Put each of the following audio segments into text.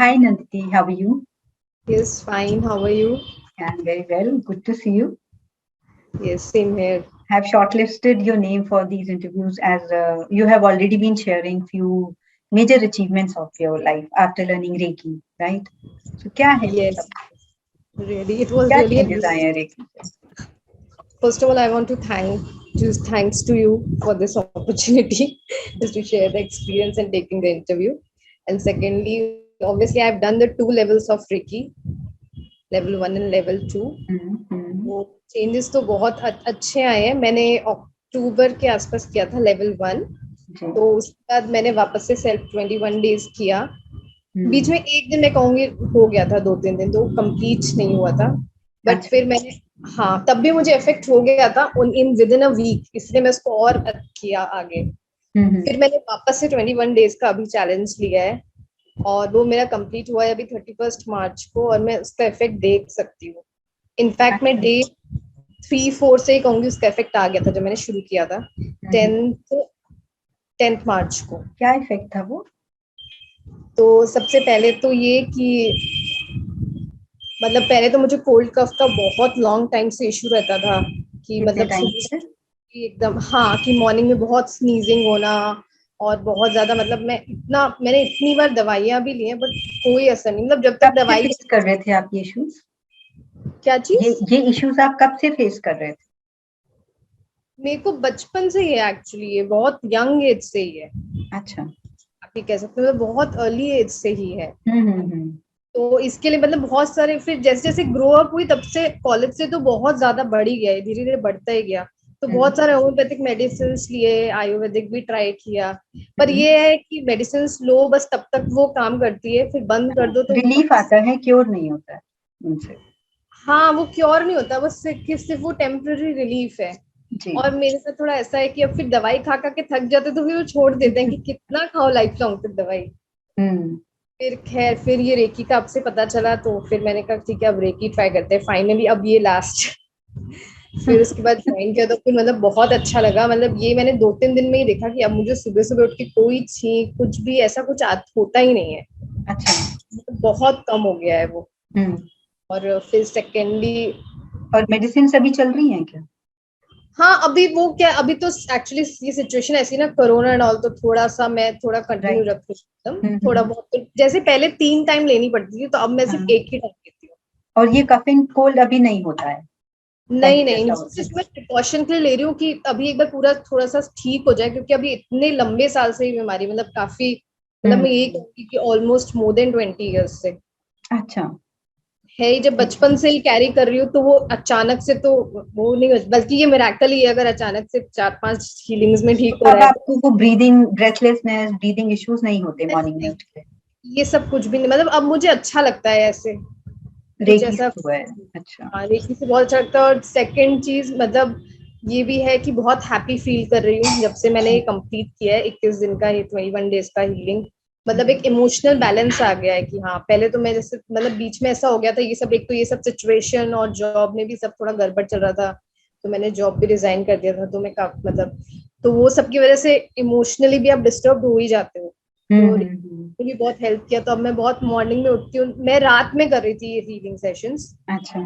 Hi Nanditi, how are you? Yes, fine. How are you? I'm very well. Good to see you. Yes, same here. Have shortlisted your name for these interviews as you have already been sharing few major achievements of your life after learning Reiki, right? So क्या है वो सब? Yes, really. It was क्या really a changes great. आए हैं Reiki से? First of all, I want to just thanks to you for this opportunity, just to share the experience and taking the interview. And secondly, obviously, I've done the two levels of Reiki, level 1 and level 2. हम्म, वो changes तो बहुत अच्छे आए हैं. मैंने अक्टूबर के आसपास किया था लेवल 1. जी. तो उसके बाद मैंने वापस से सेल्फ 21 डेज किया. बीच में हम्म, एक दिन मैं कहूंगी हो गया था, 2-3 दिन तो कंप्लीट नहीं हुआ था. बट अच्छा. फिर मैंने, हाँ, तब भी मुझे इफेक्ट हो गया था in with in a week, इसलिए मैं उसको और किया आगे. हम्म, फिर मैंने वापस से 21 डेज का अभी चैलेंज लिया है, और वो मेरा कंप्लीट हुआ है अभी 31 मार्च को, और मैं उसका इफेक्ट देख सकती हूँ. इनफैक्ट मैं अच्छा. डे 3-4 से ही कहूंगी उसका इफेक्ट आ गया था जब मैंने शुरू किया था. हम्म, 10th मार्च को. क्या इफेक्ट था वो? तो सबसे पहले तो ये कि मतलब पहले तो मुझे कोल्ड कफ का बहुत लॉन्ग टाइम से इशू रहता था, कि कितने मतलब टाइम सुबह से? की एकदम, हाँ, कि मॉर्निंग में बहुत स्नीजिंग होना, और बहुत ज्यादा, मतलब मैंने इतनी बार दवाइयां भी ली हैं बट कोई असर नहीं, मतलब जब तक कब से दवाई. फेस कर रहे थे आप ये इश्यूज? क्या ये चीज? ये इश्यूज आप कब से फेस कर रहे थे? मेरे को बचपन से ही है एक्चुअली, ये बहुत यंग एज से ही है. अच्छा. आप ये कह सकते हो, मतलब बहुत अर्ली एज से ही है. हम्म. तो इसके लिए मतलब बहुत सारे, फिर जैसे जैसे ग्रो अप हुई तब से, कॉलेज से तो बहुत ज्यादा बढ़ ही गया है, धीरे धीरे बढ़ता ही गया. तो हम्म, बहुत सारे होम्योपैथिक मेडिसिन लिए, आयुर्वेदिक भी ट्राई किया. पर हम्म. ये है कि मेडिसिन लो, बस तब तक वो काम करती है, फिर बंद कर दो तो रिलीफ वापस. आता है, क्योर नहीं होता है उनसे. हाँ, वो क्योर नहीं होता, बस सिर्फ वो टेम्पररी रिलीफ है. जी. और मेरे साथ थोड़ा ऐसा है कि अब फिर दवाई खा खा के थक जाते तो फिर वो छोड़ देते हैं कि कितना खाओ लाइफ लॉन्ग फिर दवाई. हम्म. फिर खैर, फिर ये रेकी का आपसे पता चला तो फिर मैंने कहा ठीक है, अब रेकी ट्राई करते हैं फाइनली, अब ये लास्ट. फिर उसके बाद ज्वाइन किया तो फिर मतलब बहुत अच्छा लगा. मतलब ये मैंने 2-3 दिन में ही देखा कि अब मुझे सुबह सुबह उठ के कोई छींक कुछ भी ऐसा कुछ होता ही नहीं है. अच्छा. बहुत कम हो गया है वो. हम्म. और फिर सेकेंडली, और मेडिसिन अभी चल रही हैं क्या? हाँ, अभी वो क्या, अभी तो एक्चुअली ये सिचुएशन ऐसी ना, कोरोना एंड ऑल, तो थोड़ा सा मैं थोड़ा कंटिन्यू राइट. रख रही हूँ एकदम थोड़ा बहुत. तो जैसे पहले 3 टाइम लेनी पड़ती थी, तो अब मैं सिर्फ हाँ. एक ही टाइम लेती हूँ. और ये कफ एंड कोल्ड अभी नहीं होता है? नहीं पहले नहीं, जैसा होता है? सिर्फ मैं प्रिकॉशन के लिए ले रही हूँ कि अभी एक बार पूरा थोड़ा सा ठीक हो जाए, क्योंकि अभी इतने लंबे साल से ही बीमारी, मतलब काफी, मतलब मैं यही हम्म. कहूँगी कि ऑलमोस्ट मोर देन 20 years से अच्छा. है ही. जब बचपन से ही कैरी कर रही हूँ तो वो अचानक से तो वो नहीं हो, बल्कि ये मिरेकल ही है अगर अचानक से 4-5 हीलिंग्स में तो ठीक हो अब रहा है तो. आपको वो ब्रीदिंग ब्रेथलेसनेस ब्रीदिंग इश्यूज नहीं होते मॉर्निंग में नहीं, उठ के? ये सब कुछ भी नहीं, मतलब अब मुझे अच्छा लगता है ऐसे कुछ रेकी ऐसा. से हुआ है? अच्छा. हाँ, रेकी से बहुत अच्छा लगता है. और सेकंड चीज मतलब ये भी है कि बहुत हैप्पी फील कर रही हूँ जब से मैंने ये कंप्लीट किया है 21 दिन का, ये 21 डेज का हीलिंग. मतलब एक इमोशनल बैलेंस आ गया है कि हाँ, पहले तो मैं जैसे, मतलब बीच में ऐसा हो गया था ये सब, एक तो ये सब सिचुएशन और जॉब में भी सब थोड़ा गड़बड़ चल रहा था, तो मैंने जॉब भी रिजाइन कर दिया था. तो मैं मतलब, तो वो सब की वजह से इमोशनली भी आप डिस्टर्ब हो ही जाते हो. तो हम्म. भी बहुत हेल्प किया. तो अब मैं बहुत मॉर्निंग में उठती हूँ. मैं रात में कर रही थी ये हीलिंग सेशंस. अच्छा.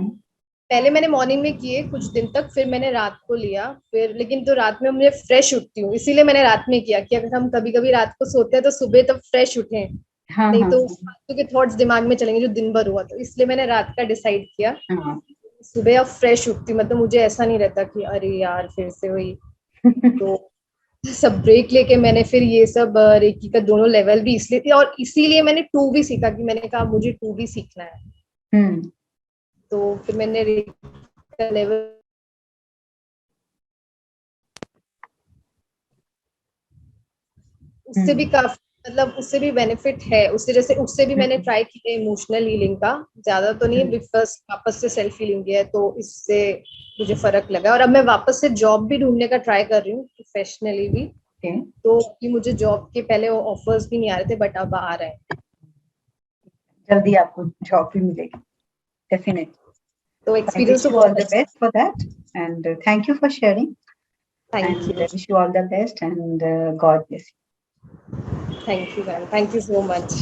पहले मैंने मॉर्निंग में किए कुछ दिन तक, फिर मैंने रात को लिया. फिर लेकिन तो रात में मुझे फ्रेश उठती हूँ, इसीलिए मैंने रात में किया कि अगर हम कभी कभी रात को सोते हैं तो सुबह तब फ्रेश उठे, हाँ, नहीं हाँ, तो फालतू के थॉट्स दिमाग में चलेंगे जो दिन भर हुआ. तो इसलिए मैंने रात का डिसाइड किया. हाँ. सुबह अब फ्रेश उठती हूँ, मतलब मुझे ऐसा नहीं रहता कि अरे यार फिर से वही. तो सब ब्रेक लेके मैंने फिर ये सब रेकी का दोनों लेवल भी इसलिए थी, और इसीलिए मैंने टू भी सीखा, कि मैंने कहा मुझे टू भी सीखना है. हम्म. तो फिर मैंने रेकी का लेवल, उससे भी हम्म. काफी, मतलब उससे भी बेनिफिट है. उससे जैसे उससे भी मैंने हम्म. ट्राई किया इमोशनल हीलिंग का, ज्यादा तो नहीं है, हम्म. फर्स्ट वापस से सेल्फ हीलिंग किया है, तो इससे मुझे फर्क लगा. और अब मैं वापस से जॉब भी ढूंढने का ट्राई कर रही हूँ प्रोफेशनली भी. ओके. तो कि मुझे जॉब के पहले ऑफर्स भी नहीं आ रहे थे, बट अब आ रहे हैं. जल्दी आपको जॉब भी मिलेगी, डेफिनेटली. तो I एक्सपीरियंस wish तो you all बहुत the अच्छा. best for that, and thank you for sharing. Thank And you. wish you all the best, and God bless you. Thank you ma'am, thank you so much.